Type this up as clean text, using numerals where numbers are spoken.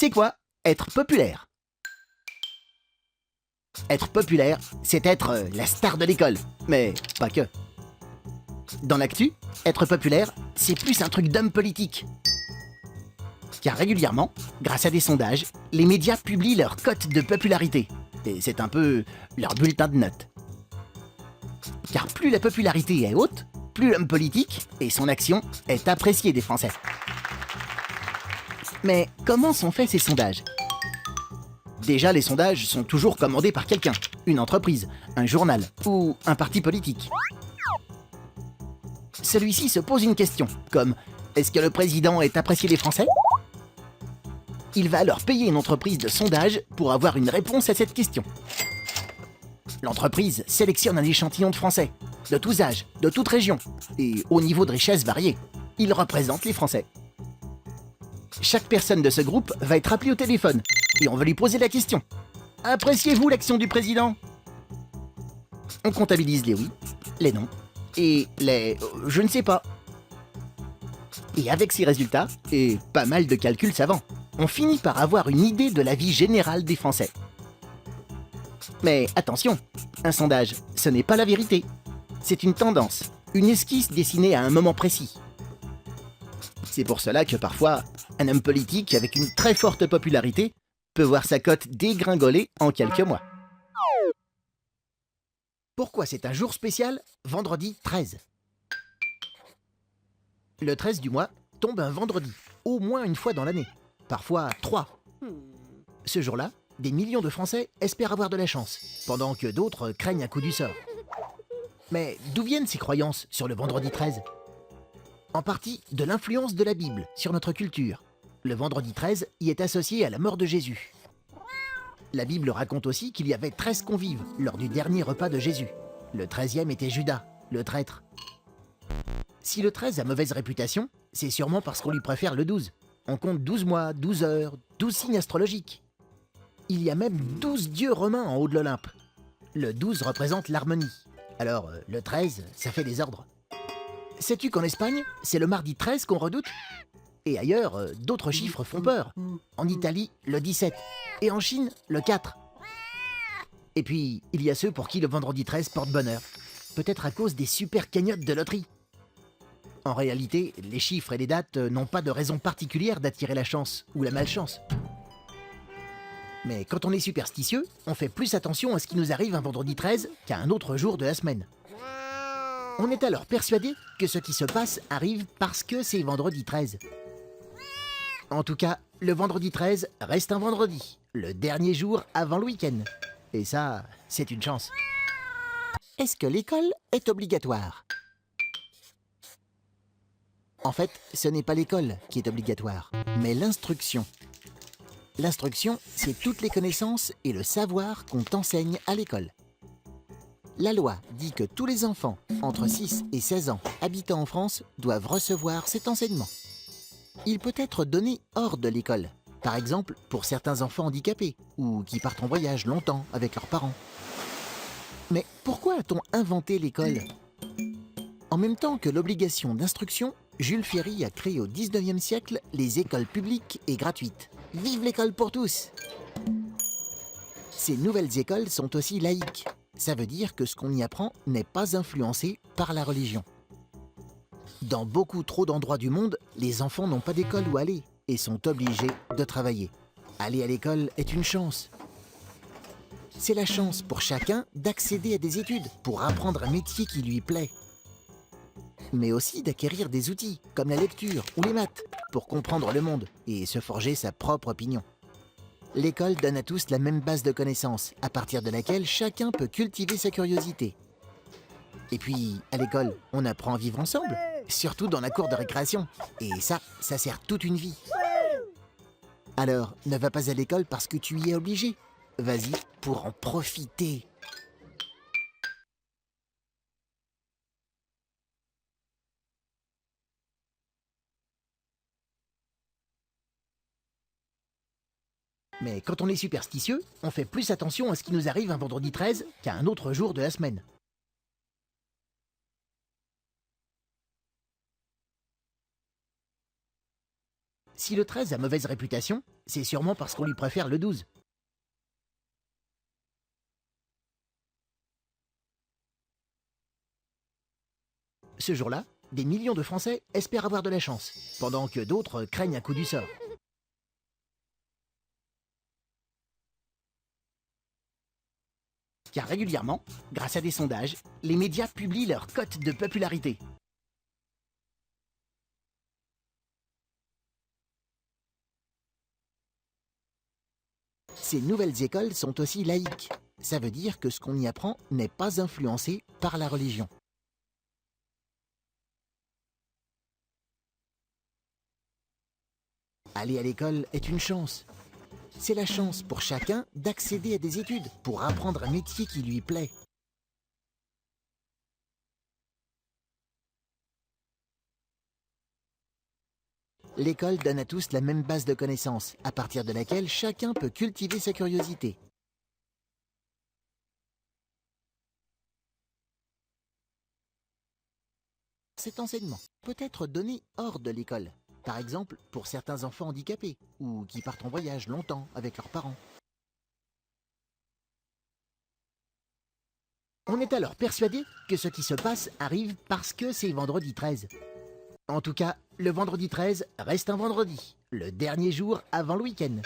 C'est quoi être populaire? Être populaire, c'est être la star de l'école, mais pas que. Dans l'actu, être populaire, c'est plus un truc d'homme politique. Car régulièrement, grâce à des sondages, les médias publient leur cote de popularité. Et c'est un peu leur bulletin de notes. Car plus la popularité est haute, plus l'homme politique et son action est apprécié des Français. Mais comment sont faits ces sondages? Déjà, les sondages sont toujours commandés par quelqu'un, une entreprise, un journal ou un parti politique. Celui-ci se pose une question, comme « Est-ce que le président est apprécié des Français ?» Il va alors payer une entreprise de sondage pour avoir une réponse à cette question. L'entreprise sélectionne un échantillon de Français, de tous âges, de toutes régions, et au niveau de richesse varié. Ils représentent les Français. Chaque personne de ce groupe va être appelée au téléphone, et on va lui poser la question. « Appréciez-vous l'action du président ?» On comptabilise les oui, les non, et les « je ne sais pas ». Et avec ces résultats, et pas mal de calculs savants, on finit par avoir une idée de la vie générale des Français. Mais attention, un sondage, ce n'est pas la vérité. C'est une tendance, une esquisse dessinée à un moment précis. C'est pour cela que parfois, un homme politique avec une très forte popularité peut voir sa cote dégringoler en quelques mois. Pourquoi c'est un jour spécial, vendredi 13? Le 13 du mois tombe un vendredi, au moins une fois dans l'année, parfois 3. Ce jour-là, des millions de Français espèrent avoir de la chance, pendant que d'autres craignent un coup du sort. Mais d'où viennent ces croyances sur le vendredi 13? En partie de l'influence de la Bible sur notre culture. Le vendredi 13 y est associé à la mort de Jésus. La Bible raconte aussi qu'il y avait 13 convives lors du dernier repas de Jésus. Le 13e était Judas, le traître. Si le 13 a mauvaise réputation, c'est sûrement parce qu'on lui préfère le 12. On compte 12 mois, 12 heures, 12 signes astrologiques. Il y a même 12 dieux romains en haut de l'Olympe. Le 12 représente l'harmonie. Alors, le 13, ça fait des ordres. Sais-tu qu'en Espagne, c'est le mardi 13 qu'on redoute? Et ailleurs, d'autres chiffres font peur. En Italie, le 17. Et en Chine, le 4. Et puis, il y a ceux pour qui le vendredi 13 porte bonheur. Peut-être à cause des super cagnottes de loterie. En réalité, les chiffres et les dates n'ont pas de raison particulière d'attirer la chance ou la malchance. Mais quand on est superstitieux, on fait plus attention à ce qui nous arrive un vendredi 13 qu'à un autre jour de la semaine. On est alors persuadé que ce qui se passe arrive parce que c'est vendredi 13. En tout cas, le vendredi 13 reste un vendredi, le dernier jour avant le week-end. Et ça, c'est une chance. Est-ce que l'école est obligatoire? En fait, ce n'est pas l'école qui est obligatoire, mais l'instruction. L'instruction, c'est toutes les connaissances et le savoir qu'on t'enseigne à l'école. La loi dit que tous les enfants entre 6 et 16 ans habitant en France doivent recevoir cet enseignement. Il peut être donné hors de l'école, par exemple pour certains enfants handicapés ou qui partent en voyage longtemps avec leurs parents. Mais pourquoi a-t-on inventé l'école? En même temps que l'obligation d'instruction, Jules Ferry a créé au 19e siècle les écoles publiques et gratuites. Vive l'école pour tous! Ces nouvelles écoles sont aussi laïques. Ça veut dire que ce qu'on y apprend n'est pas influencé par la religion. Dans beaucoup trop d'endroits du monde, les enfants n'ont pas d'école où aller et sont obligés de travailler. Aller à l'école est une chance. C'est la chance pour chacun d'accéder à des études, pour apprendre un métier qui lui plaît. Mais aussi d'acquérir des outils, comme la lecture ou les maths, pour comprendre le monde et se forger sa propre opinion. L'école donne à tous la même base de connaissances, à partir de laquelle chacun peut cultiver sa curiosité. Et puis, à l'école, on apprend à vivre ensemble, surtout dans la cour de récréation. Et ça sert toute une vie. Alors, ne va pas à l'école parce que tu y es obligé. Vas-y pour en profiter. Mais quand on est superstitieux, on fait plus attention à ce qui nous arrive un vendredi 13 qu'à un autre jour de la semaine. Si le 13 a mauvaise réputation, c'est sûrement parce qu'on lui préfère le 12. Ce jour-là, des millions de Français espèrent avoir de la chance, pendant que d'autres craignent un coup du sort. Car régulièrement, grâce à des sondages, les médias publient leur cote de popularité. Ces nouvelles écoles sont aussi laïques. Ça veut dire que ce qu'on y apprend n'est pas influencé par la religion. Aller à l'école est une chance. C'est la chance pour chacun d'accéder à des études, pour apprendre un métier qui lui plaît. L'école donne à tous la même base de connaissances, à partir de laquelle chacun peut cultiver sa curiosité. Cet enseignement peut être donné hors de l'école, par exemple pour certains enfants handicapés ou qui partent en voyage longtemps avec leurs parents. On est alors persuadé que ce qui se passe arrive parce que c'est vendredi 13. En tout cas, le vendredi 13 reste un vendredi, le dernier jour avant le week-end.